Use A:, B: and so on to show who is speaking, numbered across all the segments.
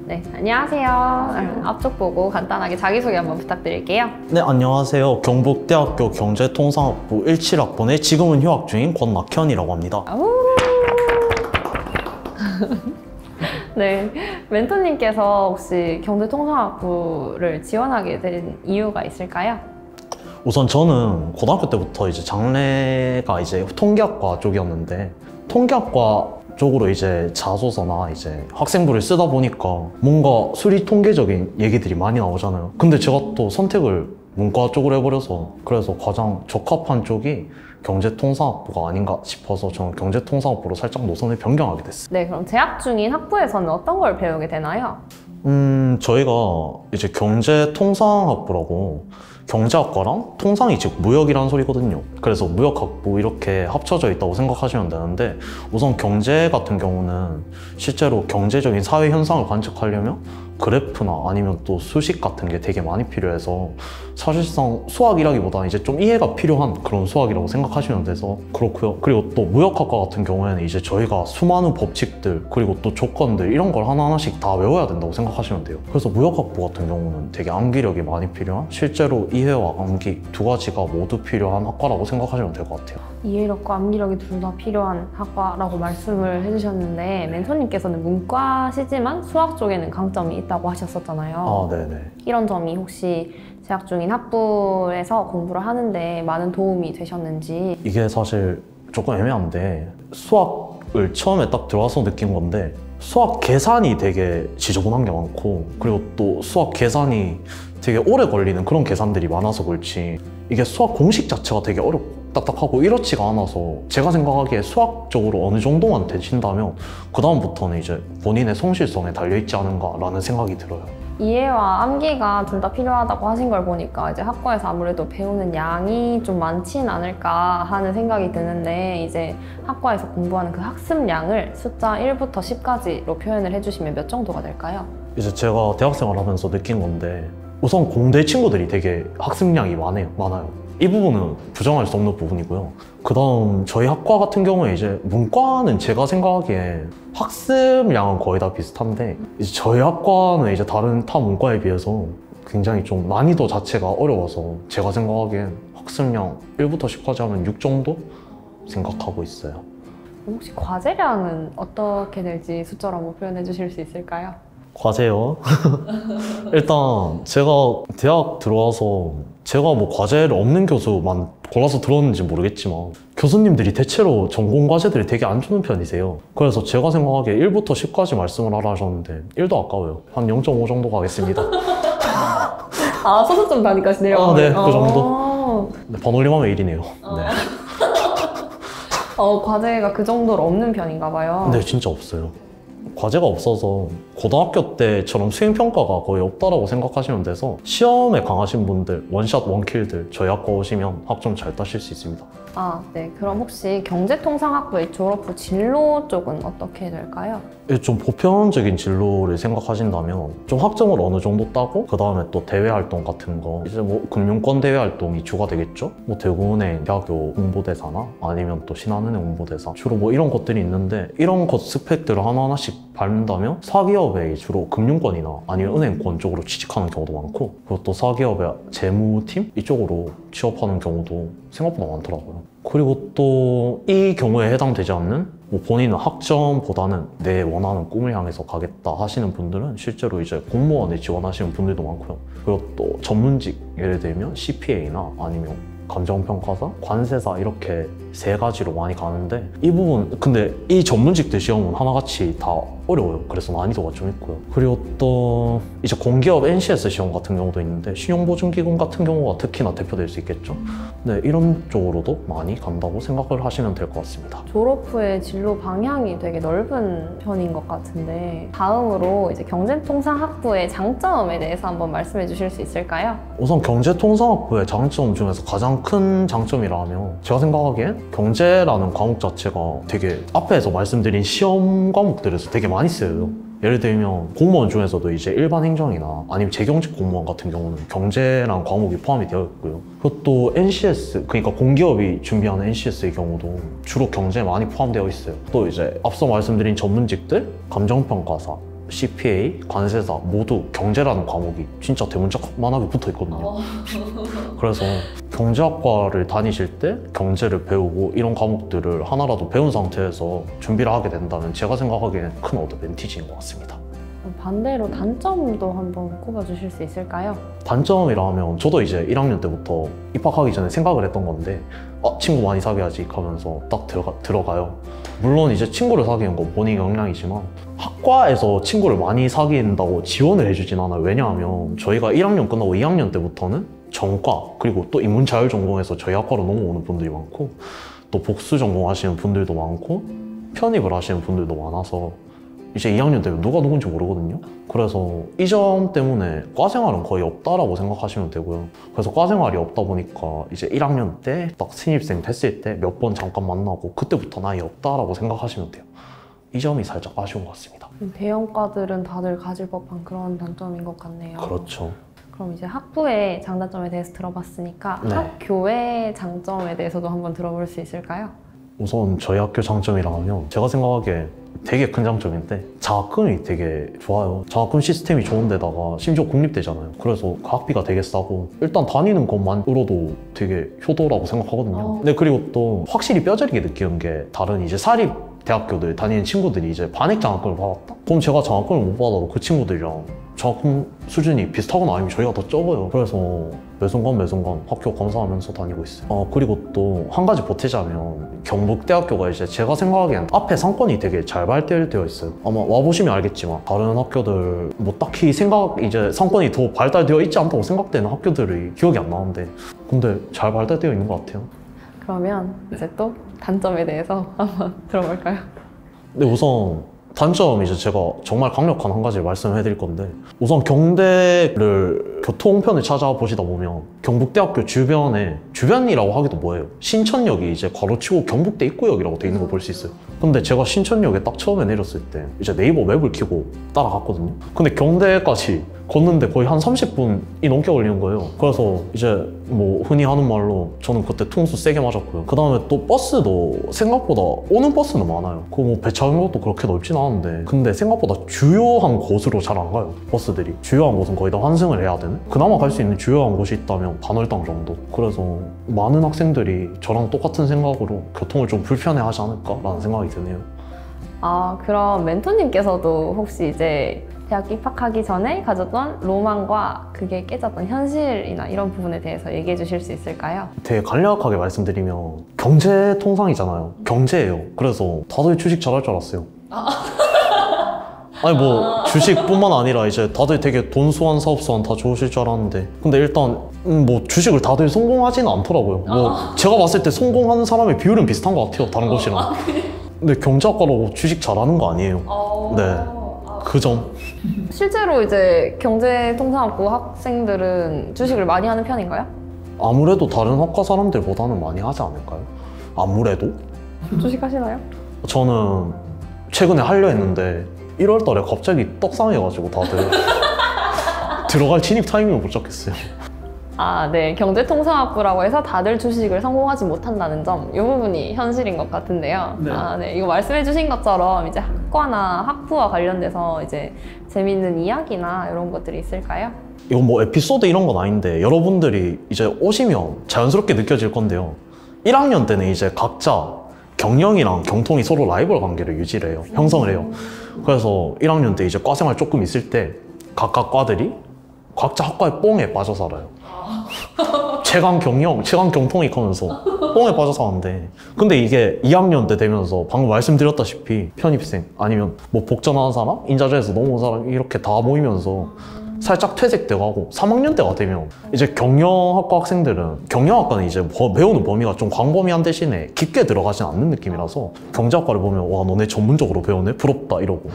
A: 네, 안녕하세요. 앞쪽 보고 간단하게 자기소개 한번 부탁드릴게요.
B: 네, 안녕하세요. 경북대학교 경제통상학부 17학번에 지금은 휴학 중인 권낙현이라고 합니다.
A: 네, 멘토님께서 혹시 경제통상학부를 지원하게 된 이유가 있을까요?
B: 우선 저는 고등학교 때부터 이제 장래가 이제 통계학과 쪽이었는데, 통계학과 쪽으로 이제 자소서나 이제 학생부를 쓰다 보니까 뭔가 수리 통계적인 얘기들이 많이 나오잖아요. 근데 제가 또 선택을 문과 쪽으로 해버려서, 그래서 가장 적합한 쪽이 경제통상학부가 아닌가 싶어서 저는 경제통상학부로 살짝 노선을 변경하게 됐어요.
A: 네, 그럼 재학 중인 학부에서는 어떤 걸 배우게 되나요?
B: 저희가 이제 경제통상학부라고 경제학과랑 통상이 즉 무역이라는 소리거든요. 그래서 무역학부 이렇게 합쳐져 있다고 생각하시면 되는데, 우선 경제 같은 경우는 실제로 경제적인 사회 현상을 관측하려면 그래프나 아니면 또 수식 같은 게 되게 많이 필요해서 사실상 수학이라기보다는 이제 좀 이해가 필요한 그런 수학이라고 생각하시면 돼서 그렇고요. 그리고 또 무역학과 같은 경우에는 이제 저희가 수많은 법칙들 그리고 또 조건들 이런 걸 하나하나씩 다 외워야 된다고 생각하시면 돼요. 그래서 무역학부 같은 경우는 되게 암기력이 많이 필요한, 실제로 이해와 암기 두 가지가 모두 필요한 학과라고 생각하시면 될 것 같아요.
A: 이해력과 암기력이 둘 다 필요한 학과라고 말씀을 해주셨는데, 멘토님께서는 문과시지만 수학 쪽에는 강점이 있다고 하셨었잖아요.
B: 아, 네네.
A: 이런 점이 혹시 재학 중인 학부에서 공부를 하는데 많은 도움이 되셨는지.
B: 이게 사실 조금 애매한데, 수학을 처음에 딱 들어와서 느낀 건데 수학 계산이 되게 지저분한 게 많고, 그리고 또 수학 계산이 되게 오래 걸리는 그런 계산들이 많아서 그렇지, 이게 수학 공식 자체가 되게 어렵고 딱딱하고 이렇지가 않아서 제가 생각하기에 수학적으로 어느 정도만 되신다면 그 다음부터는 이제 본인의 성실성에 달려있지 않은가라는 생각이 들어요.
A: 이해와 암기가 둘 다 필요하다고 하신 걸 보니까 이제 학과에서 아무래도 배우는 양이 좀 많진 않을까 하는 생각이 드는데, 이제 학과에서 공부하는 그 학습량을 숫자 1부터 10까지로 표현을 해주시면 몇 정도가 될까요?
B: 이제 제가 대학생활 하면서 느낀 건데, 우선 공대 친구들이 되게 학습량이 많아요. 이 부분은 부정할 수 없는 부분이고요. 그 다음 저희 학과 같은 경우에 이제 문과는 제가 생각하기에 학습량은 거의 다 비슷한데, 이제 저희 학과는 이제 다른 타 문과에 비해서 굉장히 좀 난이도 자체가 어려워서 제가 생각하기엔 학습량 1부터 10까지 하면 6 정도 생각하고 있어요.
A: 혹시 과제량은 어떻게 될지 숫자로 한번 표현해 주실 수 있을까요?
B: 과제요? 일단 제가 대학 들어와서 제가 뭐 과제를 없는 교수만 골라서 들었는지 모르겠지만 교수님들이 대체로 전공 과제들이 되게 안 주는 편이세요. 그래서 제가 생각하기에 1부터 10까지 말씀을 하라 하셨는데 1도 아까워요. 한 0.5 정도 가겠습니다.
A: 아, 소수점 단위까지네요.
B: 아, 네, 그 정도. 네, 반올림하면 1이네요. 네.
A: 과제가 그 정도로 없는 편인가 봐요.
B: 네, 진짜 없어요. 과제가 없어서 고등학교 때처럼 수행평가가 거의 없다라고 생각하시면 돼서 시험에 강하신 분들, 원샷 원킬들 저희 학과 오시면 학점 잘 따실 수 있습니다.
A: 아, 네. 그럼 혹시 경제통상학부의 졸업 후 진로 쪽은 어떻게 될까요?
B: 좀 보편적인 진로를 생각하신다면 좀 학점을 어느 정도 따고 그 다음에 또 대외 활동 같은 거, 이제 뭐 금융권 대외 활동이 주가 되겠죠? 뭐 대구은행 대학교 홍보대사나 아니면 또 신한은행 홍보대사, 주로 뭐 이런 것들이 있는데, 이런 것 스펙들을 하나하나씩 밟는다면 사기업의 주로 금융권이나 아니면 은행권 쪽으로 취직하는 경우도 많고, 그리고 또 사기업의 재무팀 이쪽으로 취업하는 경우도 생각보다 많더라고요. 그리고 또 이 경우에 해당되지 않는, 뭐 본인은 학점보다는 내 원하는 꿈을 향해서 가겠다 하시는 분들은 실제로 이제 공무원에 지원하시는 분들도 많고요. 그리고 또 전문직, 예를 들면 CPA나 아니면 감정평가사, 관세사 이렇게 세 가지로 많이 가는데, 이 부분 근데 이 전문직들 시험은 하나같이 다 어려워요. 그래서 난이도가 좀 있고요. 그리고 또 이제 공기업 NCS 시험 같은 경우도 있는데, 신용보증기금 같은 경우가 특히나 대표될 수 있겠죠. 네, 이런 쪽으로도 많이 간다고 생각을 하시면 될 것 같습니다.
A: 졸업 후에 진로 방향이 되게 넓은 편인 것 같은데, 다음으로 이제 경제통상학부의 장점에 대해서 한번 말씀해 주실 수 있을까요?
B: 우선 경제통상학부의 장점 중에서 가장 큰 장점이라면 제가 생각하기엔 경제라는 과목 자체가 되게 앞에서 말씀드린 시험 과목들에서 되게 많이 쓰여요. 예를 들면 공무원 중에서도 이제 일반 행정이나 아니면 재경직 공무원 같은 경우는 경제라는 과목이 포함이 되어 있고요. 그것도 NCS, 그러니까 공기업이 준비하는 NCS의 경우도 주로 경제에 많이 포함되어 있어요. 또 이제 앞서 말씀드린 전문직들, 감정평가사, CPA, 관세사 모두 경제라는 과목이 진짜 대문짝만하게 붙어 있거든요. 그래서 경제학과를 다니실 때 경제를 배우고 이런 과목들을 하나라도 배운 상태에서 준비를 하게 된다면 제가 생각하기에는 큰 어드밴티지인 것 같습니다.
A: 반대로 단점도 한번 꼽아주실 수 있을까요?
B: 단점이라면 저도 이제 1학년 때부터 입학하기 전에 생각을 했던 건데 친구 많이 사귀어야지 하면서 딱 들어가요. 물론 이제 친구를 사귀는 건 본인 역량이지만 학과에서 친구를 많이 사귄다고 지원을 해주진 않아요. 왜냐하면 저희가 1학년 끝나고 2학년 때부터는 전과 그리고 또 인문자율 전공해서 저희 학과로 넘어오는 분들이 많고 또 복수 전공하시는 분들도 많고 편입을 하시는 분들도 많아서 이제 2학년 때면 누가 누군지 모르거든요. 그래서 이 점 때문에 과생활은 거의 없다라고 생각하시면 되고요. 그래서 과생활이 없다 보니까 이제 1학년 때 딱 신입생 됐을 때 몇 번 잠깐 만나고 그때부터는 아예 없다라고 생각하시면 돼요. 이 점이 살짝 아쉬운 것 같습니다.
A: 대형과들은 다들 가질 법한 그런 단점인 것 같네요.
B: 그렇죠.
A: 그럼 이제 학부의 장단점에 대해서 들어봤으니까
B: 네.
A: 학교의 장점에 대해서도 한번 들어볼 수 있을까요?
B: 우선 저희 학교 장점이라 하면 제가 생각하기에 되게 큰 장점인데 장학금이 되게 좋아요. 장학금 시스템이 좋은데다가 심지어 국립대잖아요. 그래서 그 학비가 되게 싸고 일단 다니는 것만으로도 되게 효도라고 생각하거든요. 네, 그리고 또 확실히 뼈저리게 느끼는 게 다른 이제 사립 대학교들 다니는 친구들이 이제 반액 장학금을 받았다? 그럼 제가 장학금을 못 받아도 그 친구들이랑 장학금 수준이 비슷하거나 아니면 저희가 더 적어요. 그래서 매순간 학교 감사하면서 다니고 있어요. 그리고 또 한 가지 보태자면 경북대학교가 이제 제가 생각하기엔 앞에 상권이 되게 잘 발달되어 있어요. 아마 와보시면 알겠지만 다른 학교들 뭐 딱히 이제 상권이 더 발달되어 있지 않다고 생각되는 학교들이 기억이 안 나는데 근데 잘 발달되어 있는 것 같아요.
A: 그러면 이제 또 단점에 대해서 한번 들어볼까요?
B: 근데 우선 단점 이제 제가 정말 강력한 한 가지를 말씀해 드릴 건데 우선 경대를 교통편을 찾아보시다 보면 경북대학교 주변이라고 하기도 뭐예요. 신천역이 이제 괄호치고 경북대 입구역이라고 돼 있는 거 볼 수 있어요. 근데 제가 신천역에 딱 처음에 내렸을 때 이제 네이버 맵을 켜고 따라갔거든요. 근데 경대까지 걷는데 거의 한 30분이 넘게 걸리는 거예요. 그래서 이제 뭐 흔히 하는 말로 저는 그때 통수 세게 맞았고요. 그 다음에 또 버스도 생각보다 오는 버스는 많아요. 그 뭐 배차는 것도 그렇게 넓진 않은데 근데 생각보다 주요한 곳으로 잘 안 가요. 버스들이 주요한 곳은 거의 다 환승을 해야 되는 그나마 갈 수 있는 주요한 곳이 있다면 반월당 정도. 그래서 많은 학생들이 저랑 똑같은 생각으로 교통을 좀 불편해하지 않을까라는 생각이 드네요.
A: 그럼 멘토님께서도 혹시 이제 대학 입학하기 전에 가졌던 로망과 그게 깨졌던 현실이나 이런 부분에 대해서 얘기해 주실 수 있을까요?
B: 되게 간략하게 말씀드리면 경제 통상이잖아요. 경제예요. 그래서 다들 주식 잘할 줄 알았어요. 아니 뭐 주식뿐만 아니라 이제 다들 되게 돈수완 사업수완 다 좋으실 줄 알았는데 근데 일단 뭐 주식을 다들 성공하지는 않더라고요. 뭐 제가 봤을 때 성공하는 사람의 비율은 비슷한 것 같아요. 다른 곳이랑. 근데 경제학과라고 주식 잘하는 거 아니에요. 네, 그 점.
A: 실제로 이제 경제통상학부 학생들은 주식을 많이 하는 편인가요?
B: 아무래도 다른 학과 사람들보다는 많이 하지 않을까요? 아무래도?
A: 주식 하시나요?
B: 저는 최근에 하려 했는데 1월 달에 갑자기 떡상해가지고 다들 들어갈 진입 타이밍을 못 잡겠어요.
A: 네. 경제통상학부라고 해서 다들 주식을 성공하지 못한다는 점, 이 부분이 현실인 것 같은데요.
B: 네.
A: 네. 이거 말씀해 주신 것처럼 이제 학과나 학부와 관련돼서 이제 재밌는 이야기나 이런 것들이 있을까요?
B: 이건 뭐 에피소드 이런 건 아닌데 여러분들이 이제 오시면 자연스럽게 느껴질 건데요. 1학년 때는 이제 각자 경영이랑 경통이 서로 라이벌 관계를 유지를 해요. 형성을 해요. 그래서 1학년 때 이제 과생활 조금 있을 때 각각 과들이 각자 학과의 뽕에 빠져 살아요. 최강 경영, 최강 경통이 하면서 뽕에 빠져 사는데 근데 이게 2학년 때 되면서 방금 말씀드렸다시피 편입생 아니면 뭐 복전하는 사람, 인자재에서 넘어온 사람 이렇게 다 모이면서 살짝 퇴색돼가고 3학년 때가 되면 이제 경영학과 학생들은 경영학과는 이제 배우는 범위가 좀 광범위한 대신에 깊게 들어가진 않는 느낌이라서 경제학과를 보면 와 너네 전문적으로 배우네? 부럽다 이러고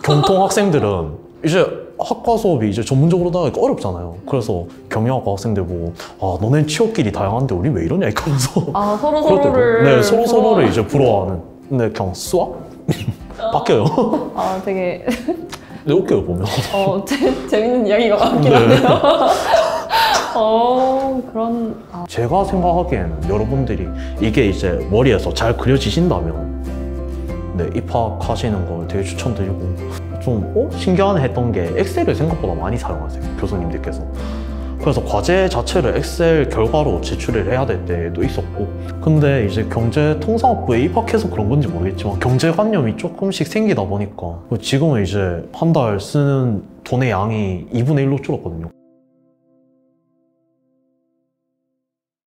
B: 경통 학생들은 이제 학과 수업이 이제 전문적으로 나가니까 어렵잖아요. 그래서 경영학과 학생들 보고 너넨 취업길이 다양한데 우리 왜 이러냐 이러면서
A: 서로를
B: 네, 서로를 이제 부러워하는. 근데 그냥 수학? 바뀌어요.
A: 되게
B: 네, 웃겨요 보면.
A: 재밌는 이야기가 많긴 한데요.
B: 제가 생각하기에는 여러분들이 이게 이제 머리에서 잘 그려지신다면 네, 입학하시는 걸 되게 추천드리고 좀 신기하네 했던 게 엑셀을 생각보다 많이 사용하세요, 교수님들께서. 그래서 과제 자체를 엑셀 결과로 제출을 해야 될 때도 있었고, 근데 이제 경제통상학부에 입학해서 그런 건지 모르겠지만 경제관념이 조금씩 생기다 보니까 지금은 이제 한 달 쓰는 돈의 양이 2분의 1로 줄었거든요.